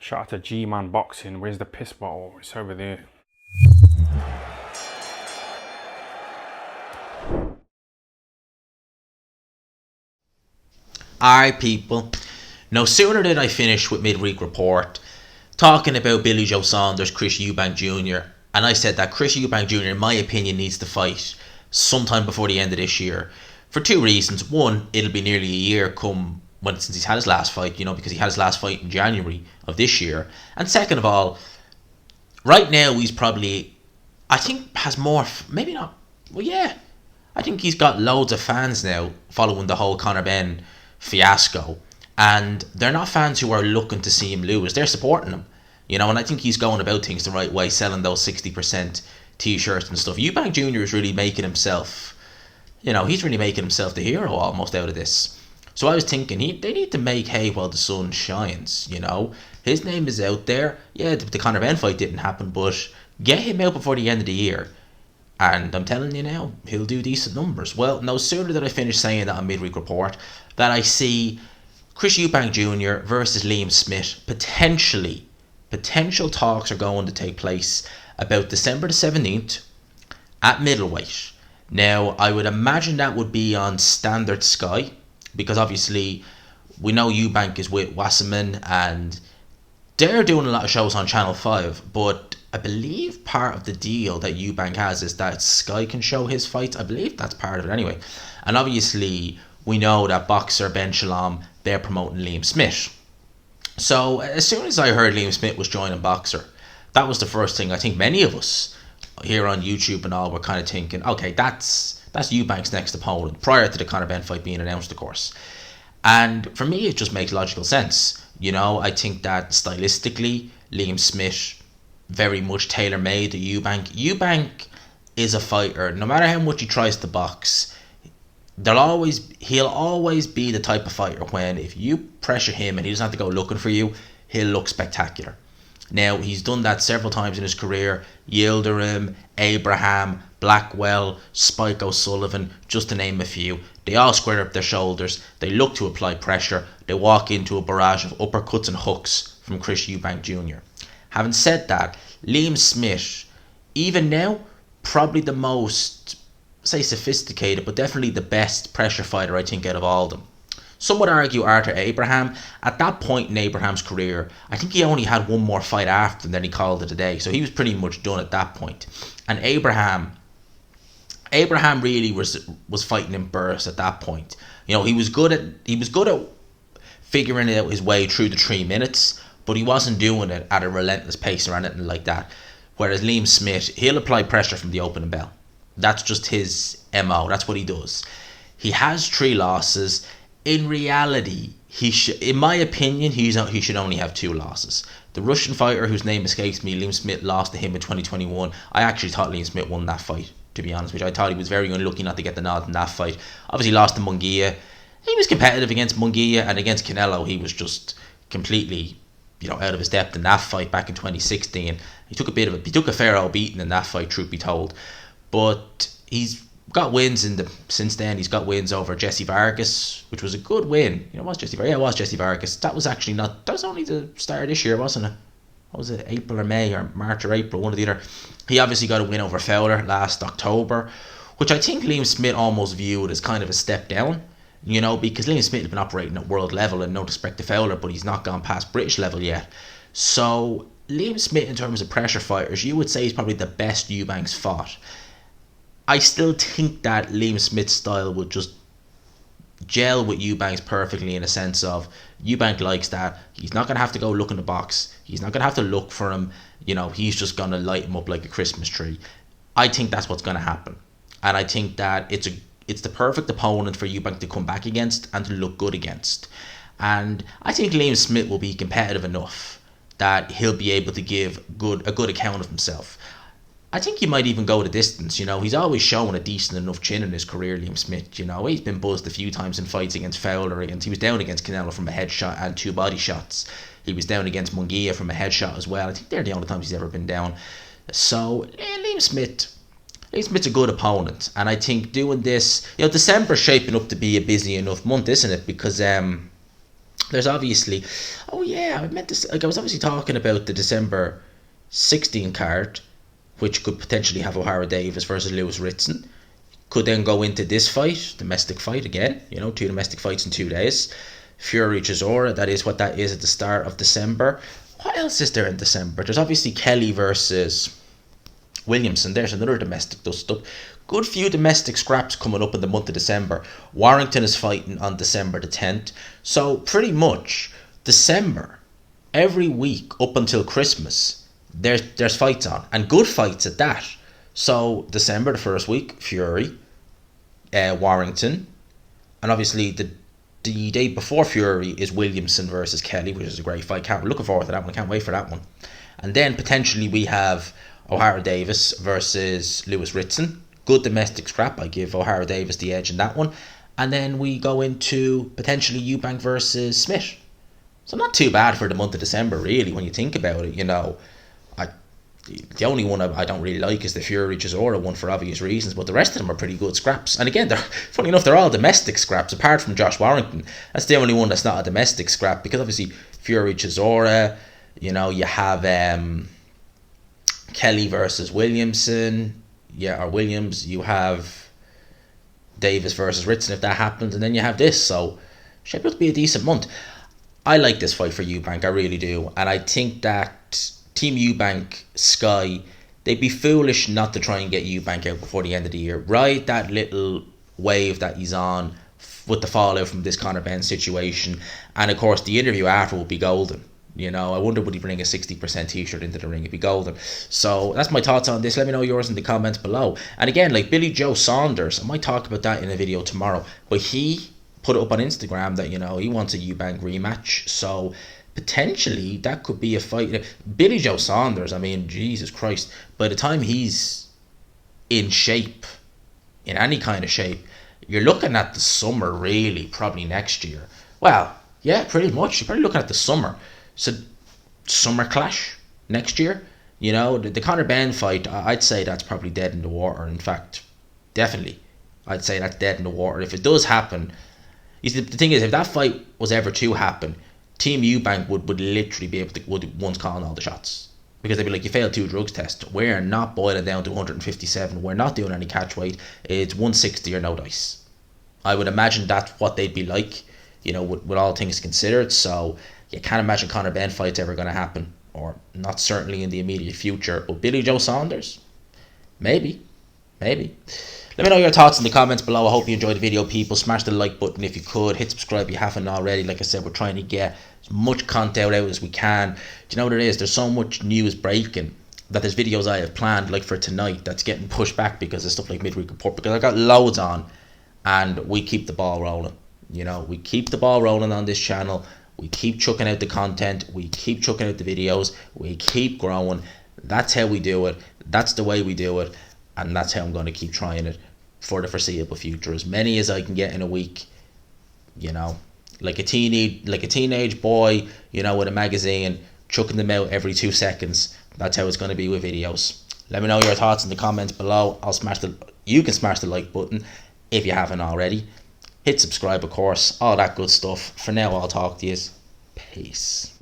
Shout out to G-Man Boxing. Where's the piss bottle? It's over there. Alright, people. No sooner did I finish with midweek report talking about Billy Joe Saunders, Chris Eubank Jr., and I said that Chris Eubank Jr., in my opinion, needs to fight sometime before the end of this year for two reasons. One, it'll be nearly a year since he's had his last fight, because he had his last fight in January of this year. And second of all, right now he's probably, I think, has more, maybe not, well, yeah, I think he's got loads of fans now following the whole Conor Benn fiasco, and they're not fans who are looking to see him lose. They're supporting him, and I think he's going about things the right way, selling those 60% t-shirts and stuff. Eubank Jr. is really making himself, he's really making himself the hero almost out of this. So I was thinking, they need to make hay while the sun shines. His name is out there. Yeah, the Conor Benn fight didn't happen, but get him out before the end of the year, and I'm telling you now, he'll do decent numbers. Well, no sooner did I finish saying that on midweek report that I see Chris Eubank Jr. versus Liam Smith. Potential talks are going to take place about December the 17th at middleweight. Now, I would imagine that would be on Standard Sky, because obviously we know Eubank is with Wasserman and they're doing a lot of shows on Channel 5, but I believe part of the deal that Eubank has is that Sky can show his fights. I believe that's part of it anyway. And obviously we know that Boxer, Ben Shalom, they're promoting Liam Smith. So as soon as I heard Liam Smith was joining Boxer, that was the first thing I think many of us here on YouTube and all were kind of thinking, okay, that's Eubank's next opponent, prior to the Conor Benn fight being announced, of course. And for me, it just makes logical sense. I think that stylistically, Liam Smith very much tailor-made to Eubank. Eubank is a fighter. No matter how much he tries to box, he'll always be the type of fighter when if you pressure him and he doesn't have to go looking for you, he'll look spectacular. Now, he's done that several times in his career. Yildirim, Abraham, Blackwell, Spike O'Sullivan, just to name a few. They all square up their shoulders. They look to apply pressure. They walk into a barrage of uppercuts and hooks from Chris Eubank Jr. Having said that, Liam Smith, even now, probably the most, say, sophisticated, but definitely the best pressure fighter, I think, out of all of them. Some would argue Arthur Abraham. At that point in Abraham's career, I think he only had one more fight after, and then he called it a day. So he was pretty much done at that point. And Abraham really was fighting in bursts at that point. He was good at figuring out his way through the 3 minutes, but he wasn't doing it at a relentless pace or anything like that. Whereas Liam Smith, he'll apply pressure from the opening bell. That's just his MO. That's what he does. He has 3 losses. In reality, in my opinion, he should only have 2 losses. The Russian fighter, whose name escapes me, Liam Smith, lost to him in 2021. I actually thought Liam Smith won that fight, to be honest with you. I thought he was very unlucky not to get the nod in that fight. Obviously lost to Munguia. He was competitive against Munguia, and against Canelo, he was just completely, out of his depth in that fight back in 2016. He took a fair old beating in that fight, truth be told. But he's got wins since then. He's got wins over Jesse Vargas, which was a good win. It was Jesse Vargas. Yeah, it was Jesse Vargas. That was only the start of this year, wasn't it? What was it, April or May or March or April, one or the other. He obviously got a win over Fowler last October, which I think Liam Smith almost viewed as kind of a step down, because Liam Smith has been operating at world level, and no disrespect to Fowler, but he's not gone past British level yet. So Liam Smith, in terms of pressure fighters, you would say he's probably the best Eubank's fought. I still think that Liam Smith's style would just gel with Eubank's perfectly, in a sense of Eubank likes that. He's not going to have to go look in the box. He's not going to have to look for him. He's just going to light him up like a Christmas tree. I think that's what's going to happen. And I think that it's the perfect opponent for Eubank to come back against and to look good against. And I think Liam Smith will be competitive enough that he'll be able to give a good account of himself. I think he might even go the distance. He's always shown a decent enough chin in his career, Liam Smith. He's been buzzed a few times in fights against Fowler. He was down against Canelo from a headshot and 2 body shots. He was down against Munguia from a headshot as well. I think they're the only times he's ever been down. So Liam Smith's a good opponent, and I think doing this, December's shaping up to be a busy enough month, isn't it? Because There's obviously, oh yeah, I meant to. Like I was obviously talking about the December 16 card, which could potentially have O'Hara Davis versus Lewis Ritson. Could then go into this fight, domestic fight again. You know, 2 domestic fights in 2 days. Fury Chisora, that is what that is at the start of December. What else is there in December? There's obviously Kelly versus Williamson. There's another domestic dust up. Good few domestic scraps coming up in the month of December. Warrington is fighting on December the 10th. So pretty much December, every week up until Christmas, there's fights on, and good fights at that. So December the first week, Fury, Warrington, and obviously the day before Fury is Williamson versus Kelly, which is a great fight. Looking forward to that one. Can't wait for that one. And then potentially we have O'Hara Davis versus Lewis Ritson. Good domestic scrap. I give O'Hara Davis the edge in that one. And then we go into potentially Eubank versus Smith. So not too bad for the month of December, really, when you think about it. You know, the only one I don't really like is the Fury Chisora one for obvious reasons, but the rest of them are pretty good scraps. And again, they're funny enough, they're all domestic scraps apart from Josh Warrington. That's the only one that's not a domestic scrap, because obviously Fury Chisora, you know, you have Kelly versus Williamson, or Williams. You have Davis versus Ritson if that happens, and then you have this. So should be a decent month. I like this fight for Eubank, I really do, and I think that Team Eubank, Sky, they'd be foolish not to try and get Eubank out before the end of the year. Ride that little wave that he's on with the fallout from this Conor Benn situation. And of course, the interview after will be golden. You know, I wonder would he bring a 60% t-shirt into the ring? It'd be golden. So that's my thoughts on this. Let me know yours in the comments below. And again, like Billy Joe Saunders, I might talk about that in a video tomorrow. But he put it up on Instagram that, you know, he wants a Eubank rematch. So potentially that could be a fight. Billy Joe Saunders, I mean, Jesus Christ, by the time he's in shape, in any kind of shape, you're looking at the summer, really, probably next year. Well, yeah, pretty much. You're probably looking at the summer. So summer clash next year. You know, the Conor Benn fight, I'd say that's probably dead in the water. In fact, definitely, I'd say that's dead in the water. If it does happen, the thing is, if that fight was ever to happen, Team Eubank would literally be able to would one's calling all the shots, because they'd be like, you failed 2 drugs tests. We're not boiling down to 157. We're not doing any catch weight. It's 160 or no dice. I would imagine that's what they'd be like, you know, with all things considered. So you can't imagine Conor Benn fight's ever going to happen, or not certainly in the immediate future. But Billy Joe Saunders, maybe. Let me know your thoughts in the comments below. I hope you enjoyed the video, people. Smash the like button if you could. Hit subscribe if you haven't already. Like I said, we're trying to get as much content out as we can. Do you know what it is? There's so much news breaking that there's videos I have planned, like for tonight, that's getting pushed back because of stuff like midweek report, because I got loads on, and we keep the ball rolling. You know, we keep the ball rolling on this channel. We keep chucking out the content. We keep chucking out the videos. We keep growing. That's how we do it. That's the way we do it. And that's how I'm going to keep trying it for the foreseeable future. As many as I can get in a week, you know, like a teenage boy, you know, with a magazine, chucking them out every 2 seconds. That's how it's going to be with videos. Let me know your thoughts in the comments below. You can smash the like button if you haven't already. Hit subscribe, of course, all that good stuff. For now, I'll talk to you. Peace.